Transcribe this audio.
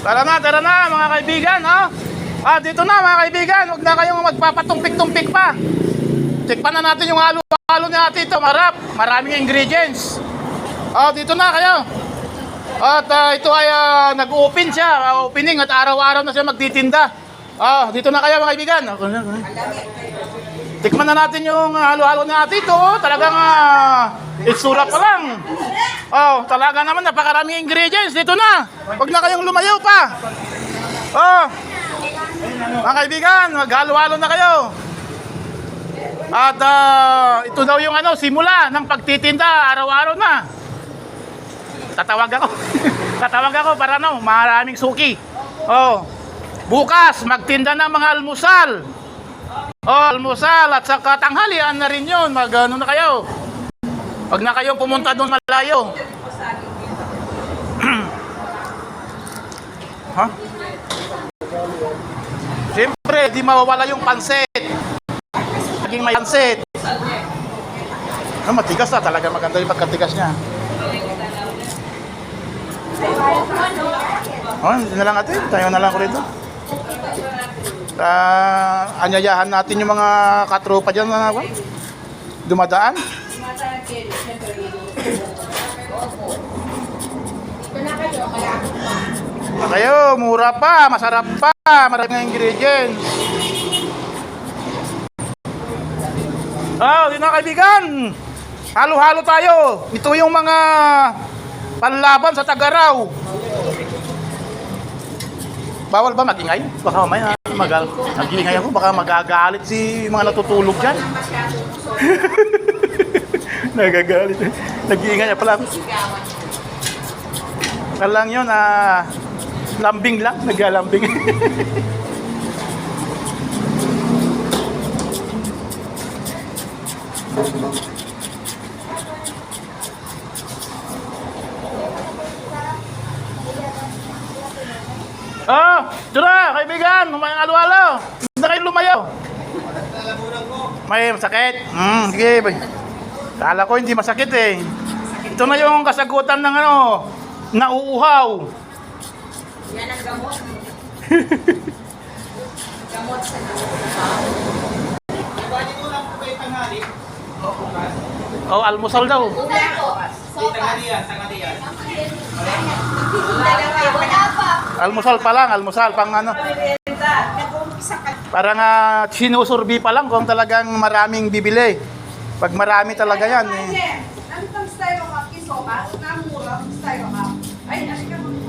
Tara na mga kaibigan, oh. Dito na mga kaibigan, huwag na kayong magpapatumpik-tumpik pa. Tikpan na natin yung halo-halo natin ito, marap, maraming ingredients. Dito na kayo. At ito ay nag-open siya, opening at araw-araw na siya magtitinda. Dito na kayo mga kaibigan. Tikman na natin yung halo-halo natin ito, talagang itsura pa lang. Talaga naman napakaraming ingredients. Dito na. Huwag na kayong lumayo pa. Mga kaibigan, maghalo-halo na kayo. At ito daw yung simula ng pagtitinda, araw-araw na. Tatawag ako. Tatawag ako para maraming suki. Bukas magtinda ng mga almusal. Almusal at saka tanghalian na rin yun. Mag-ano na kayo. Huwag na kayong pumunta doon malayo. Siyempre, di mawawala yung pansit. Naging may pansit. Matigas na talaga. Maganda yung pagkatigas niya. Hindi na lang natin. Tayo na lang ko rito. Anyayahan natin yung mga katropa dyan na dumadaan. Kayo, mura pa, masarap pa, maraming ingredients. Di na kaibigan, halo-halo tayo. Ito yung mga panlaban sa Tagaraw. Bawal ba magingay? Baka mamaya mag-ingay ako, baka magagalit si mga natutulog dyan. Nagagalit. Nag-iingay pala ako. Kalang yun, lambing lang, naglalambing. Dura, kaibigan, may halo-halo. Hindi na kayo lumayaw. May masakit? Sige. Kala ko hindi masakit eh. Ito na yung kasagutan ng nauuhaw. Yan ang gamot. Gamot sa Ibalik ko lang po kayo tanghali. Almusal daw. Tanghalian. Almusal pa lang, almusal pang Parang sinusurbi pa lang kung talagang maraming bibili. Pag marami talaga yan eh. Ano pang style ka? Kiso ka? Namura ang style ka? Ay, asika mo.